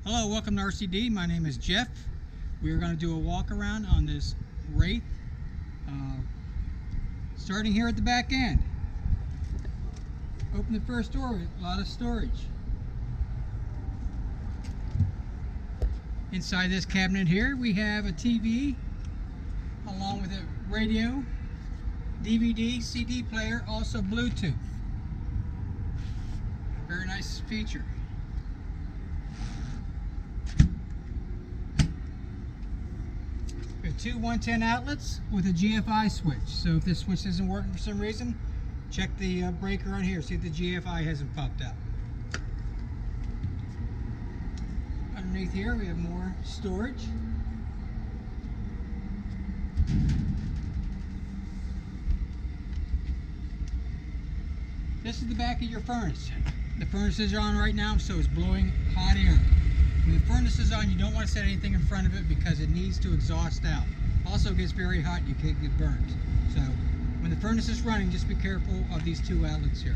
Hello, welcome to RCD. My name is Jeff. We are going to do a walk around on this Wraith, starting here at the back end. Open the first door, a lot of storage. Inside this cabinet here we have a TV along with a radio, DVD, CD player, also Bluetooth. Very nice feature. We have two 110 outlets with a GFI switch. So if this switch isn't working for some reason, check the breaker on here, see if the GFI hasn't popped out. Underneath here we have more storage. This is the back of your furnace. The furnaces are on right now, so it's blowing hot air. When the furnace is on, you don't want to set anything in front of it because it needs to exhaust out. Also, it gets very hot, you can't get burnt. So when the furnace is running, just be careful of these two outlets here.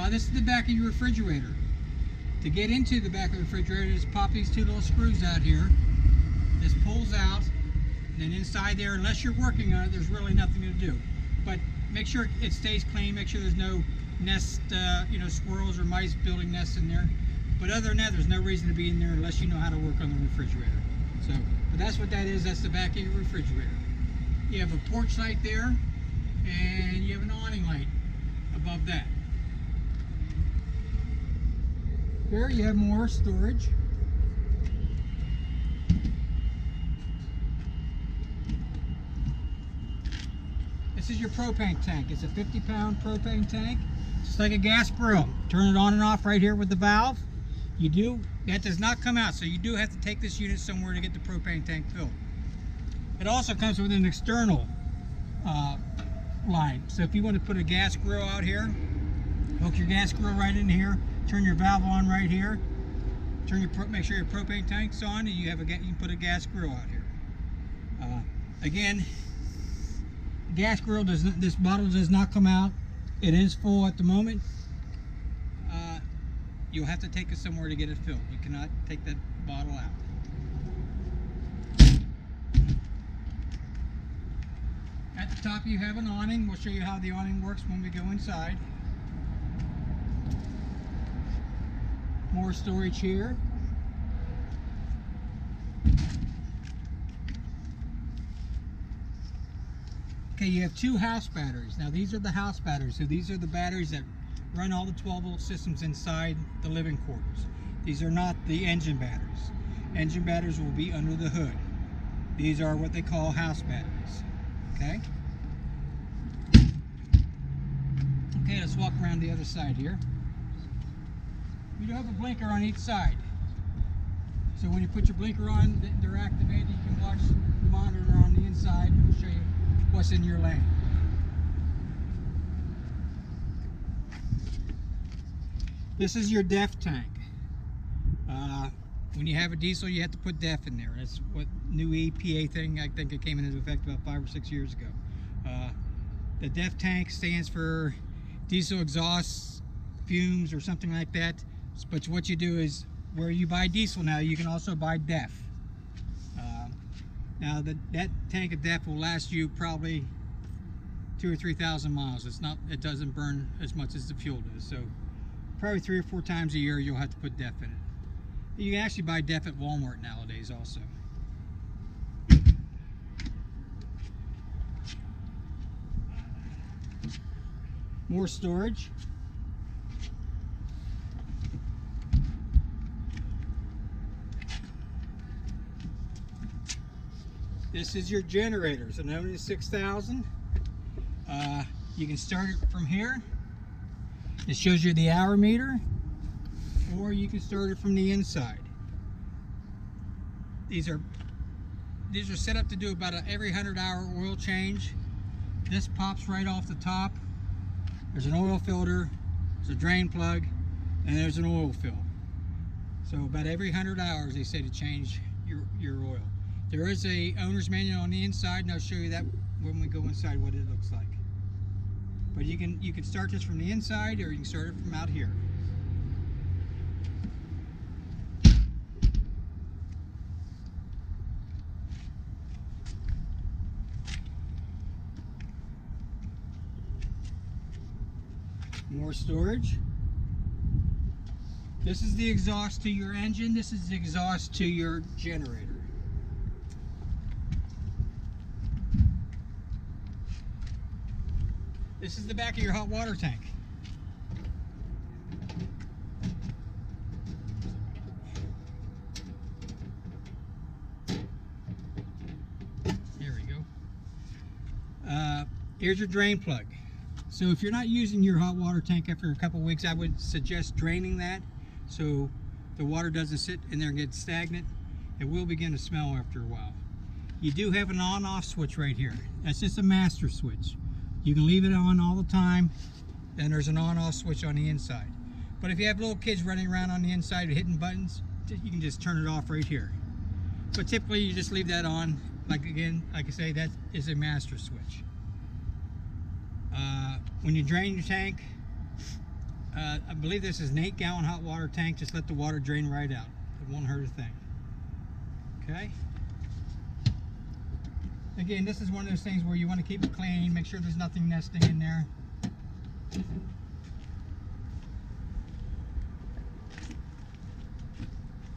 This is the back of your refrigerator. To get into the back of the refrigerator, just pop these two little screws out here. This pulls out, and then inside there, unless you're working on it, there's really nothing to do. But make sure it stays clean, make sure there's no nest, squirrels or mice building nests in there. But other than that, there's no reason to be in there unless you know how to work on the refrigerator. So, but that's what that is. That's the back of your refrigerator. You have a porch light there, and you have an awning light above that. Here you have more storage. This is your propane tank. It's a 50-pound propane tank, just like a gas grill. Turn it on and off right here with the valve. That does not come out, so you do have to take this unit somewhere to get the propane tank filled. It also comes with an external line. So if you want to put a gas grill out here, hook your gas grill right in here, turn your valve on right here, make sure your propane tank's on, and you can put a gas grill out here. Again, gas grill this bottle does not come out. It is full at the moment. You'll have to take it somewhere to get it filled. You cannot take that bottle out. At the top you have an awning. We'll show you how the awning works when we go inside. More storage here. Okay, you have two house batteries. Now these are the house batteries. So these are the batteries that run all the 12-volt systems inside the living quarters. These are not the engine batteries. Engine batteries will be under the hood. These are what they call house batteries. Okay? Okay, let's walk around the other side here. You do have a blinker on each side. So when you put your blinker on, they're activated. You can watch the monitor on the inside. It will show you what's in your lane. This is your DEF tank. When you have a diesel, you have to put DEF in there. That's what new EPA thing, I think it came into effect about 5 or 6 years ago. The DEF tank stands for diesel exhaust fumes or something like that. But what you do is, where you buy diesel now, you can also buy DEF. Now that tank of DEF will last you probably 2,000 or 3,000 miles. It doesn't burn as much as the fuel does. So probably 3 or 4 times a year you'll have to put DEF in it. You can actually buy DEF at Walmart nowadays also. More storage. This is your generator, so known as 6000. You can start it from here. It shows you the hour meter, or you can start it from the inside. These are set up to do about every 100-hour oil change. This pops right off the top. There's an oil filter, there's a drain plug, and there's an oil fill. So about every 100 hours they say to change your oil. There is a owner's manual on the inside, and I'll show you that when we go inside what it looks like. But you can start this from the inside, or you can start it from out here. More storage. This is the exhaust to your engine. This is the exhaust to your generator. This is the back of your hot water tank. There we go. Here's your drain plug. So if you're not using your hot water tank after a couple weeks, I would suggest draining that so the water doesn't sit in there and get stagnant. It will begin to smell after a while. You do have an on-off switch right here. That's just a master switch. You can leave it on all the time, and there's an on-off switch on the inside. But if you have little kids running around on the inside hitting buttons, you can just turn it off right here. But typically you just leave that on. Like I say, that is a master switch. When you drain your tank, I believe this is an 8-gallon hot water tank. Just let the water drain right out. It won't hurt a thing. Okay? Again, this is one of those things where you want to keep it clean, make sure there's nothing nesting in there.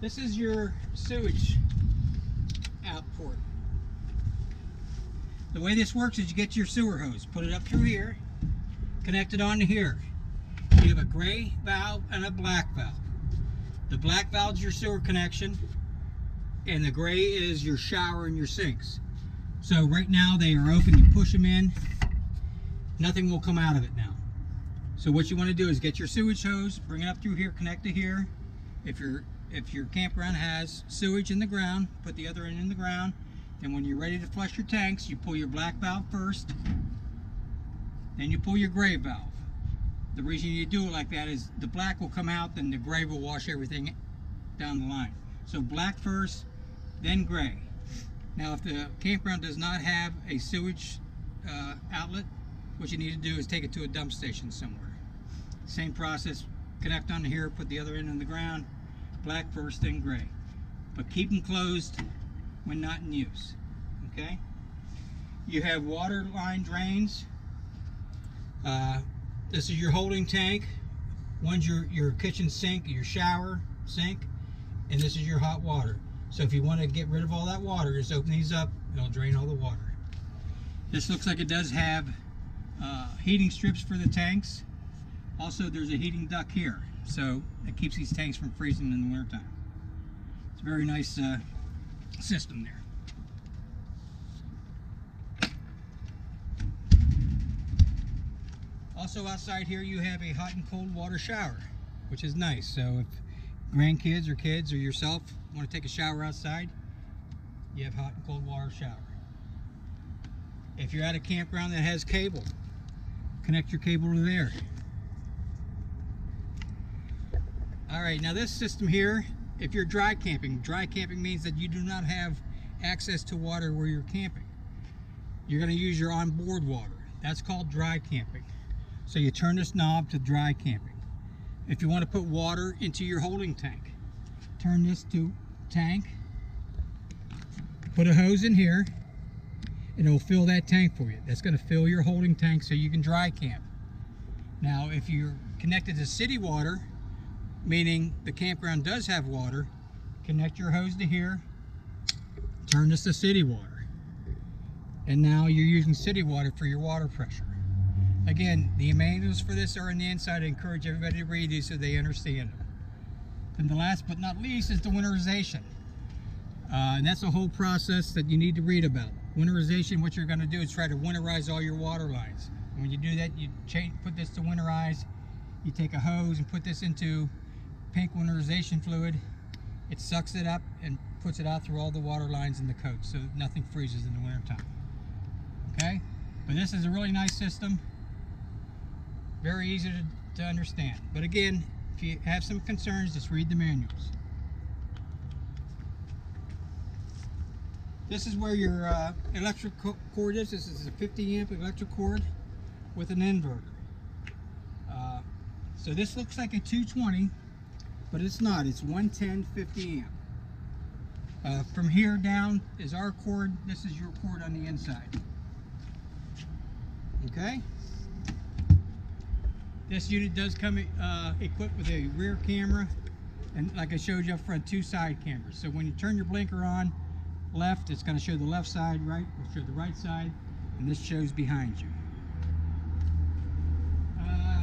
This is your sewage out port. The way this works is you get your sewer hose, put it up through here, connect it onto here. You have a gray valve and a black valve. The black valve is your sewer connection, and the gray is your shower and your sinks. So right now they are open, you push them in, nothing will come out of it now. So what you want to do is get your sewage hose, bring it up through here, connect to here. If your campground has sewage in the ground, put the other end in the ground. Then when you're ready to flush your tanks, you pull your black valve first, then you pull your gray valve. The reason you do it like that is the black will come out, then the gray will wash everything down the line. So black first, then gray. Now if the campground does not have a sewage outlet, what you need to do is take it to a dump station somewhere. Same process, connect onto here, put the other end in the ground, black first, then gray. But keep them closed when not in use. Okay? You have water line drains. This is your holding tank. One's your kitchen sink, your shower sink, and this is your hot water. So if you want to get rid of all that water, just open these up, it'll drain all the water. This looks like it does have heating strips for the tanks. Also, there's a heating duct here, so it keeps these tanks from freezing in the wintertime. It's a very nice system there. Also outside here you have a hot and cold water shower, which is nice. So if grandkids or kids or yourself want to take a shower outside, you have hot and cold water shower. If you're at a campground that has cable, connect your cable to there. Alright, now this system here, if you're dry camping means that you do not have access to water where you're camping. You're going to use your onboard water. That's called dry camping. So you turn this knob to dry camping. If you want to put water into your holding tank, turn this to tank, put a hose in here, and it'll fill that tank for you. That's going to fill your holding tank so you can dry camp. Now if you're connected to city water, meaning the campground does have water, connect your hose to here, turn this to city water, and now you're using city water for your water pressure. Again, the manuals for this are on the inside. I encourage everybody to read these so they understand them. And the last but not least is the winterization. And that's a whole process that you need to read about. Winterization, what you're going to do is try to winterize all your water lines. And when you do that, you put this to winterize. You take a hose and put this into pink winterization fluid. It sucks it up and puts it out through all the water lines in the coat so nothing freezes in the wintertime. Okay? But this is a really nice system. Very easy to understand. But again, if you have some concerns, just read the manuals. This is where your electric cord is. This is a 50 amp electric cord with an inverter. So this looks like a 220, but it's not. It's 110 50 amp. From here down is our cord. This is your cord on the inside. Okay? This unit does come equipped with a rear camera, and like I showed you up front, 2 side cameras. So when you turn your blinker on left, it's going to show the left side, right will show the right side, and this shows behind you.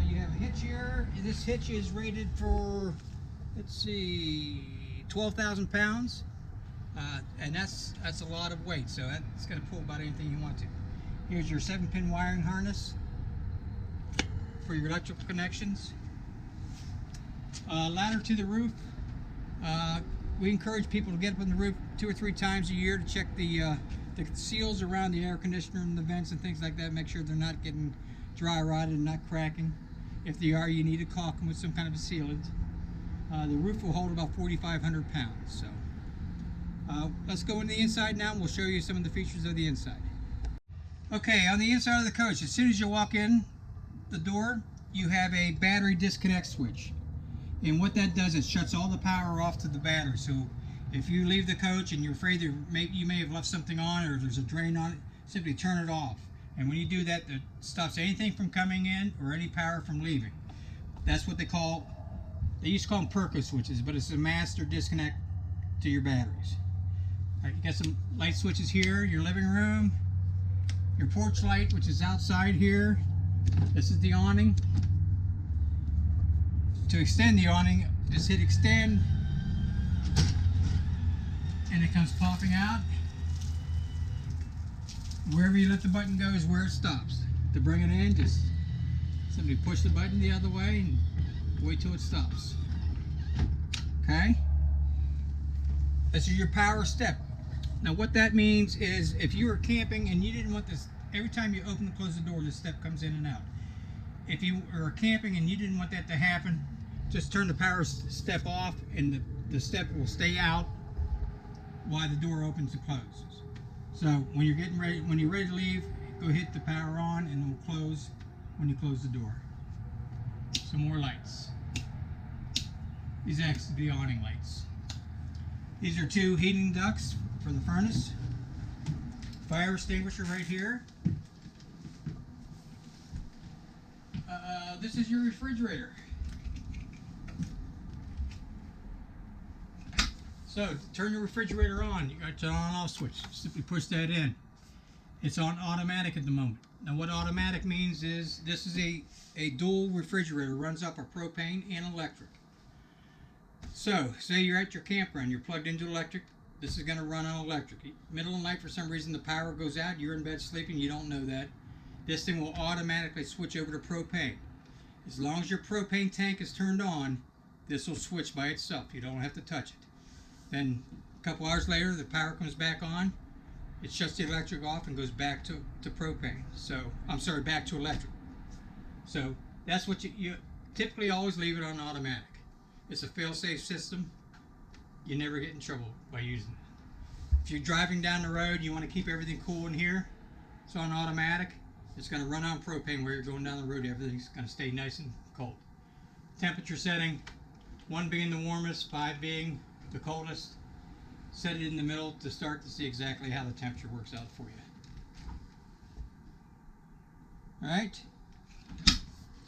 You have a hitch here. This hitch is rated for, let's see, 12,000 pounds, and that's a lot of weight, so that's going to pull about anything you want to. Here's your 7-pin wiring harness for your electrical connections. Ladder to the roof. We encourage people to get up on the roof 2 or 3 times a year to check the seals around the air conditioner and the vents and things like that. Make sure they're not getting dry rotted and not cracking. If they are, you need to caulk them with some kind of a sealant. The roof will hold about 4,500 pounds. So let's go into the inside now, and we'll show you some of the features of the inside. Okay, on the inside of the coach, as soon as you walk in the door, you have a battery disconnect switch. And what that does is shuts all the power off to the battery. So if you leave the coach and you're afraid that you may have left something on, or there's a drain on it, simply turn it off. And when you do that, it stops anything from coming in or any power from leaving. That's what they used to call them Perco switches, but it's a master disconnect to your batteries. All right, you got some light switches here, your living room, your porch light, which is outside here. This is the awning. To extend the awning, just hit extend, and it comes popping out. Wherever you let the button go is where it stops. To bring it in, just simply push the button the other way and wait till it stops. Okay? This is your power step. Now what that means is if you were camping and you didn't want this, every time you open and close the door, this step comes in and out. If you are camping and you didn't want that to happen, just turn the power step off, and the step will stay out while the door opens and closes. So when you're ready to leave, go hit the power on, and it will close when you close the door. Some more lights. These are actually the awning lights. These are 2 heating ducts for the furnace. Fire extinguisher right here. This is your refrigerator. So to turn your refrigerator on, you got your on-off switch. Simply push that in. It's on automatic at the moment. Now what automatic means is this is a dual refrigerator, runs off of propane and electric. So say you're at your campground, you're plugged into electric, this is going to run on electric. Middle of the night, for some reason the power goes out, you're in bed sleeping, you don't know that. This thing will automatically switch over to propane. As long as your propane tank is turned on, this will switch by itself. You don't have to touch it. Then a couple hours later, the power comes back on, it shuts the electric off and goes back to propane. So, I'm sorry, back to electric. So that's what you typically always leave it on automatic. It's a fail-safe system. You never get in trouble by using it. If you're driving down the road, you want to keep everything cool in here, it's on automatic. It's going to run on propane where you're going down the road. Everything's going to stay nice and cold. Temperature setting, 1 being the warmest, 5 being the coldest. Set it in the middle to start to see exactly how the temperature works out for you. Alright,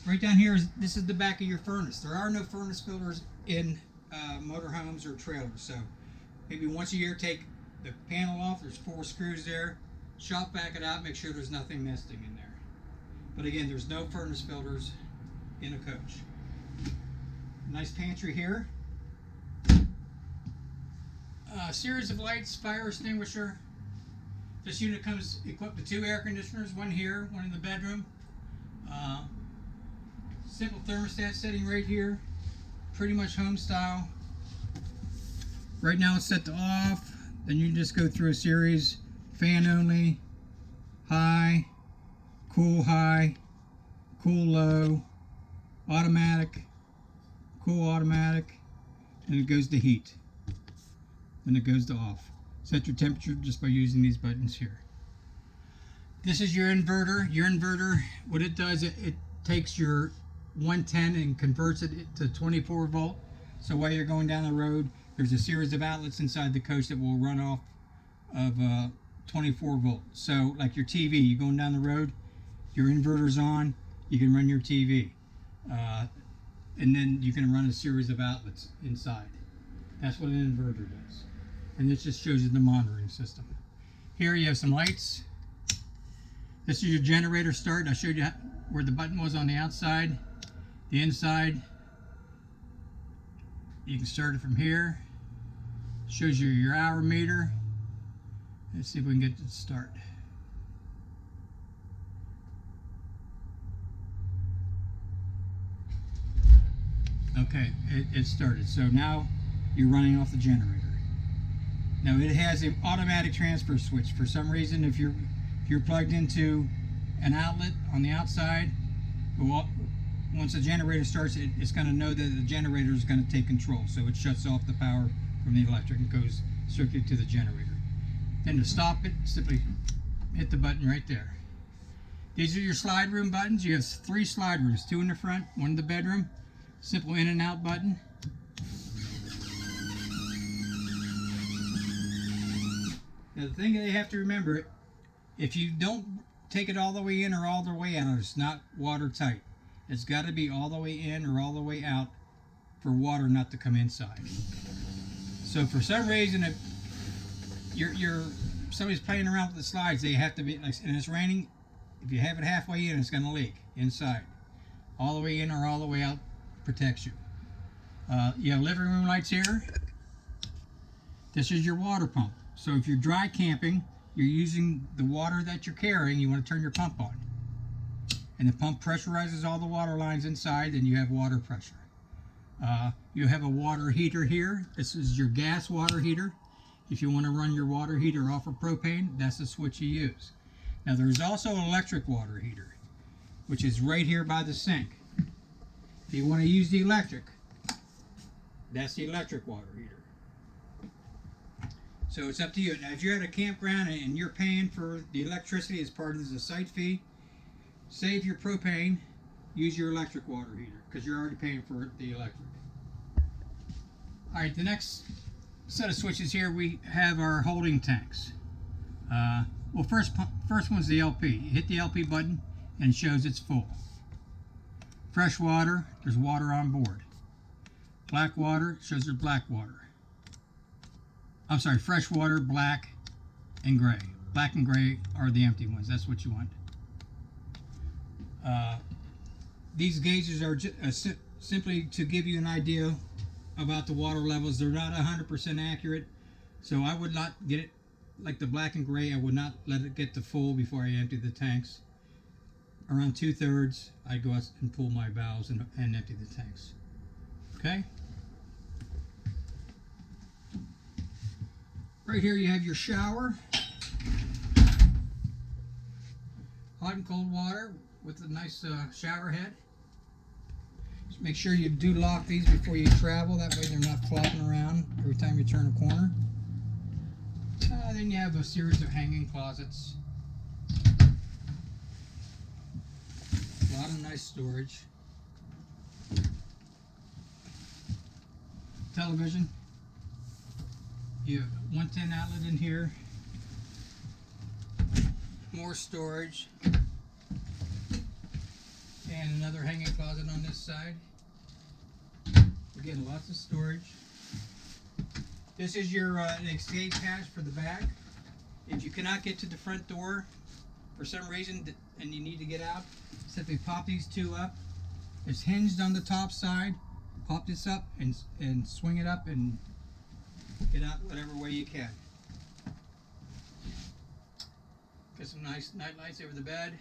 right down here, this is the back of your furnace. There are no furnace filters in motorhomes or trailers, so maybe once a year take the panel off. There's 4 screws there. Shop back it out, make sure there's nothing nesting in there. But again, there's no furnace filters in a coach. Nice pantry here. Series of lights, fire extinguisher. This unit comes equipped with 2 air conditioners, one here, one in the bedroom. Simple thermostat setting right here, pretty much home style. Right now it's set to off, then you just go through a series, fan only, high, cool, low, automatic, cool, automatic, and it goes to heat. Then it goes to off. Set your temperature just by using these buttons here. This is your inverter. Your inverter, what it does, it takes your 110 and converts it to 24 volt. So while you're going down the road, there's a series of outlets inside the coach that will run off of 24 volt. So like your TV, you're going down the road, your inverter's on, you can run your TV. and then you can run a series of outlets inside. That's what an inverter does. And this just shows you the monitoring system. Here you have some lights. This is your generator start. I showed you where the button was on the outside. The inside, you can start it from here. Shows you your hour meter. Let's see if we can get it to start. Okay, it started. So now you're running off the generator. Now it has an automatic transfer switch. For some reason, if you're plugged into an outlet on the outside, once the generator starts, it's going to know that the generator is going to take control. So it shuts off the power from the electric and goes strictly to the generator. Then to stop it, simply hit the button right there. These are your slide room buttons. You have 3 slide rooms, 2 in the front, 1 in the bedroom. Simple in and out button. Now the thing that you have to remember, if you don't take it all the way in or all the way out, it's not watertight. It's got to be all the way in or all the way out for water not to come inside. So for some reason, if somebody's playing around with the slides, they have to be, like, and it's raining, if you have it halfway in, it's going to leak inside. All the way in or all the way out protects you. You have living room lights here. This is your water pump. So if you're dry camping, you're using the water that you're carrying, you want to turn your pump on. And the pump pressurizes all the water lines inside, and you have water pressure. You have a water heater here. This is your gas water heater. If you want to run your water heater off of propane, that's the switch you use. Now there's also an electric water heater, which is right here by the sink. If you want to use the electric, that's the electric water heater. So it's up to you. Now if you're at a campground and you're paying for the electricity as part of the site fee, save your propane, use your electric water heater, because you're already paying for the electric. Alright, the next set of switches here, we have our holding tanks. Well, first one's the LP. You hit the LP button and it shows it's full. Fresh water, there's water on board. Black water shows there's black water. I'm sorry, fresh water, black, and gray. Black and gray are the empty ones. That's what you want. These gauges are simply to give you an idea about the water levels. They're not 100% accurate, so I would not get it like the black and gray. I would not let it get to full before I empty the tanks. Around 2/3, I go out and pull my valves and empty the tanks. Okay? Right here you have your shower. Hot and cold water with a nice shower head. Just make sure you do lock these before you travel. That way they're not flopping around every time you turn a corner. Then you have a series of hanging closets. A lot of nice storage. Television. You have 110 outlet in here. More storage. And another hanging closet on this side. Again, lots of storage. This is your escape hatch for the back. If you cannot get to the front door for some reason and you need to get out, simply pop these 2 up. It's hinged on the top side. Pop this up and swing it up and get out whatever way you can. Get some nice night lights over the bed.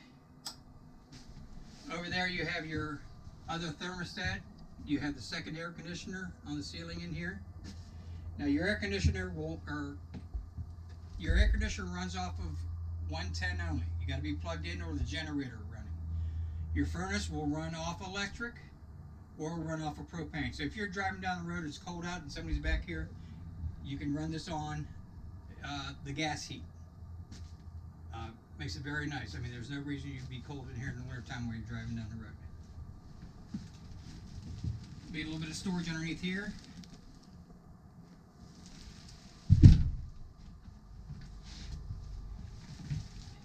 Over there you have your other thermostat. You have the second air conditioner on the ceiling in here. Now your air conditioner runs off of 110 only. You got to be plugged in or the generator running. Your furnace will run off electric or run off of propane. So if you're driving down the road, it's cold out and somebody's back here, you can run this on the gas heat. Makes it very nice. I mean, there's no reason you'd be cold in here in the winter time while you're driving down the road. Be a little bit of storage underneath here.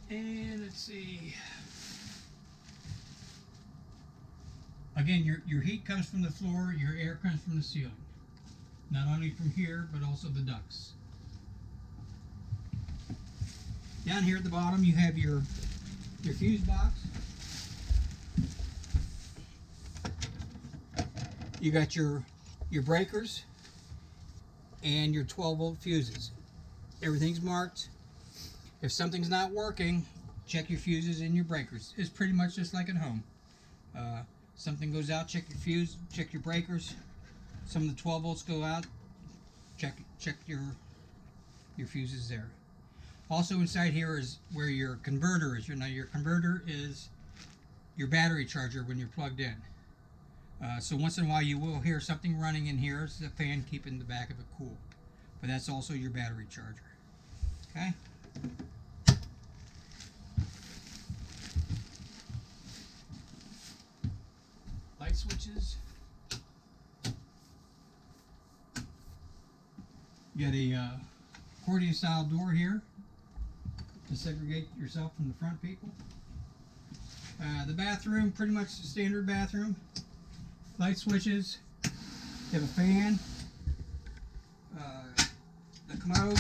And let's see. Again, your heat comes from the floor, your air comes from the ceiling. Not only from here, but also the ducts. Down here at the bottom, you have your fuse box. You got your breakers and your 12-volt fuses. Everything's marked. If something's not working, check your fuses and your breakers. It's pretty much just like at home. Something goes out, check your fuse, check your breakers. Some of the 12 volts go out, check your fuses there. Also inside here is where your converter is. Now your converter is your battery charger when you're plugged in. So once in a while you will hear something running in here. It's a fan keeping the back of it cool. But that's also your battery charger. Okay? Light switches. You got a accordion style door here to segregate yourself from the front people. The bathroom, pretty much the standard bathroom. Light switches. You have a fan. The commode.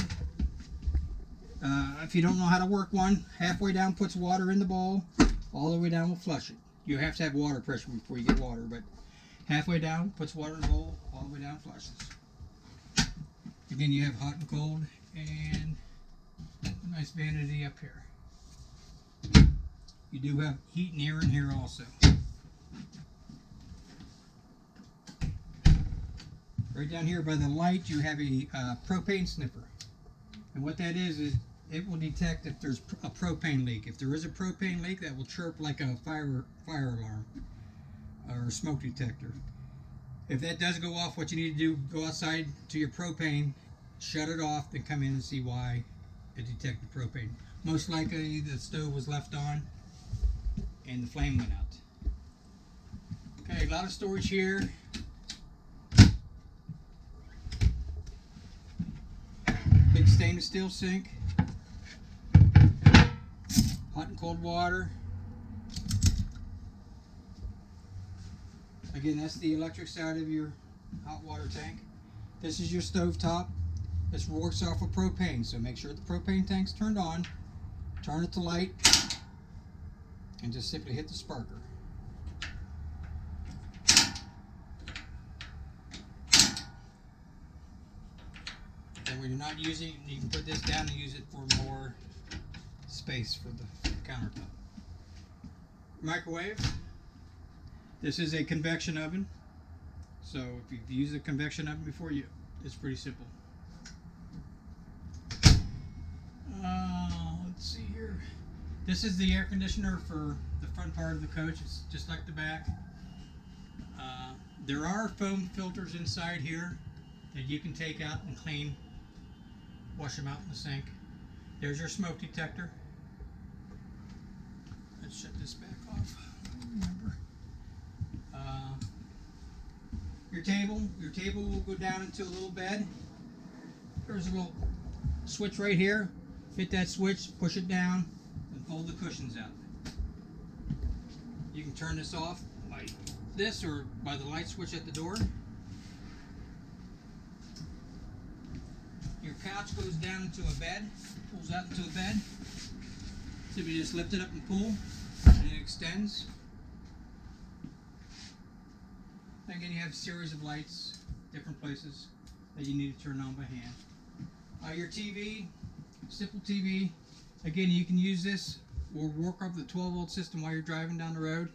If you don't know how to work one, halfway down puts water in the bowl, all the way down will flush it. You have to have water pressure before you get water, but halfway down puts water in the bowl, all the way down flushes. Again, you have hot and cold, and a nice vanity up here. You do have heat and air in here also. Right down here by the light, you have a propane sniffer. And what that is it will detect if there's a propane leak. If there is a propane leak, that will chirp like a fire alarm or a smoke detector. If that does go off, what you need to do, go outside to your propane, shut it off, then come in and see why it detected propane. Most likely the stove was left on and the flame went out. Okay, a lot of storage here. Big stainless steel sink. Hot and cold water. Again, that's the electric side of your hot water tank. This is your stove top. This works off of propane, so make sure the propane tank's turned on. Turn it to light, and just simply hit the sparker. And when you're not using it, you can put this down and use it for more space for the countertop. Microwave. This is a convection oven. So if you've used a convection oven before, it's pretty simple. Let's see here. This is the air conditioner for the front part of the coach. It's just like the back. There are foam filters inside here that you can take out and clean. Wash them out in the sink. There's your smoke detector. Let's shut this back off. Remember. Your table will go down into a little bed. There's a little switch right here. Hit that switch, push it down, and fold the cushions out. You can turn this off by this or by the light switch at the door. Your couch goes down into a bed, pulls out into a bed. So you just lift it up and pull, and it extends. Again, you have a series of lights, different places that you need to turn on by hand. Your TV, simple TV. Again, you can use this or work up the 12-volt system while you're driving down the road.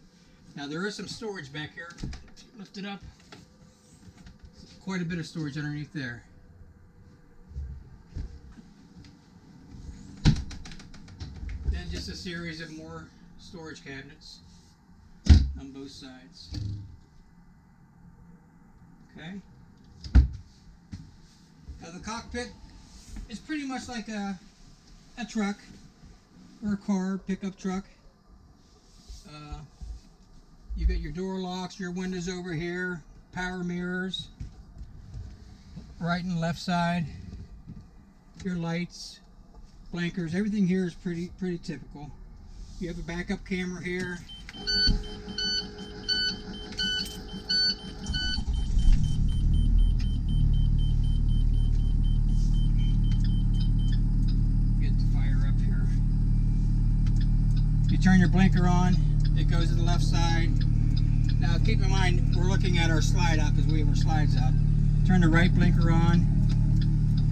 Now there is some storage back here. Lift it up. Quite a bit of storage underneath there. Then just a series of more storage cabinets on both sides. Okay. Now the cockpit is pretty much like a truck or a car, pickup truck. You got your door locks, your windows over here, power mirrors, right and left side, your lights, blinkers. Everything here is pretty typical. You have a backup camera here. turn your blinker on, it goes to the left side. Now keep in mind, we're looking at our slide out because we have our slides out. Turn the right blinker on,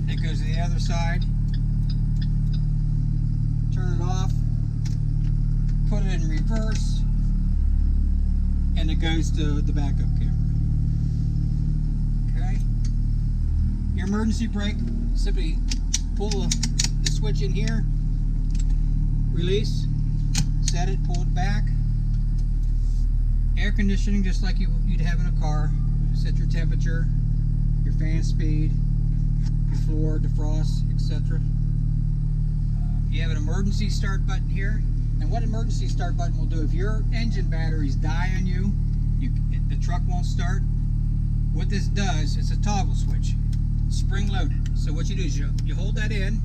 it goes to the other side. Turn it off, put it in reverse, and it goes to the backup camera. Okay. Your emergency brake, simply pull the switch in here, release, set it, pull it back. Air conditioning, just like you'd have in a car. Set your temperature, your fan speed, your floor, defrost, etc. You have an emergency start button here. And what emergency start button will do, if your engine batteries die on you, the truck won't start. What this does, it's a toggle switch, spring loaded. So what you do is you hold that in,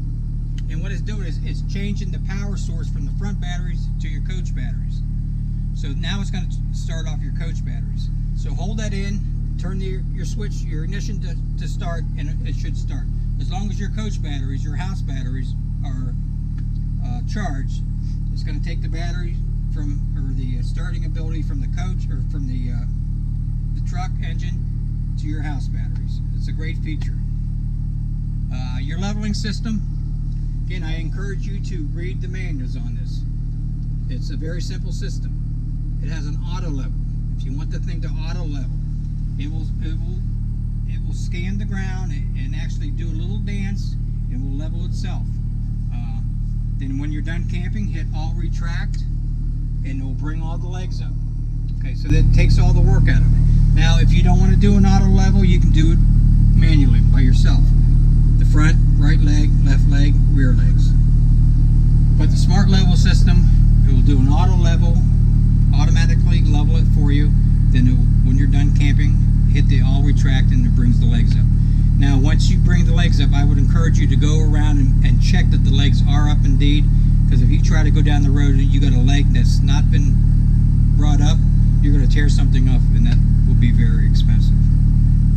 and what it's doing is it's changing the power source from the front batteries to your coach batteries. So now it's going to start off your coach batteries. So hold that in, turn your switch, your ignition to start, and it should start. As long as your coach batteries, your house batteries are charged, it's going to take the battery or the starting ability from the coach or from the truck engine to your house batteries. It's a great feature. Your leveling system, again, I encourage you to read the manuals on this. It's a very simple system. It has an auto level. If you want the thing to auto level, it will scan the ground and actually do a little dance and will level itself. Then when you're done camping, hit all retract and it will bring all the legs up. Okay, so that takes all the work out of it. Now if you don't want to do an auto level, you can do it manually by yourself. The front, right leg, left leg, rear legs. But the smart level system, it will do an auto level, automatically level it for you. Then when you're done camping, hit the all retract and it brings the legs up. Now once you bring the legs up, I would encourage you to go around and check that the legs are up indeed, because if you try to go down the road and you got a leg that's not been brought up, you're going to tear something up and that will be very expensive.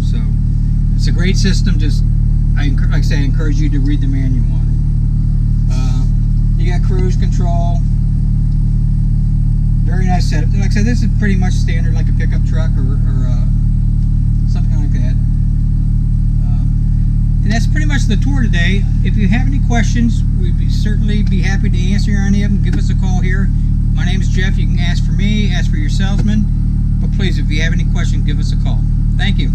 So it's a great system. Just like I say, I encourage you to read the manual on it. You got cruise control. Very nice setup. Like I said, this is pretty much standard like a pickup truck or something like that. And that's pretty much the tour today. If you have any questions, we'd certainly be happy to answer any of them. Give us a call here. My name is Jeff. You can ask for me, ask for your salesman. But please, if you have any questions, give us a call. Thank you.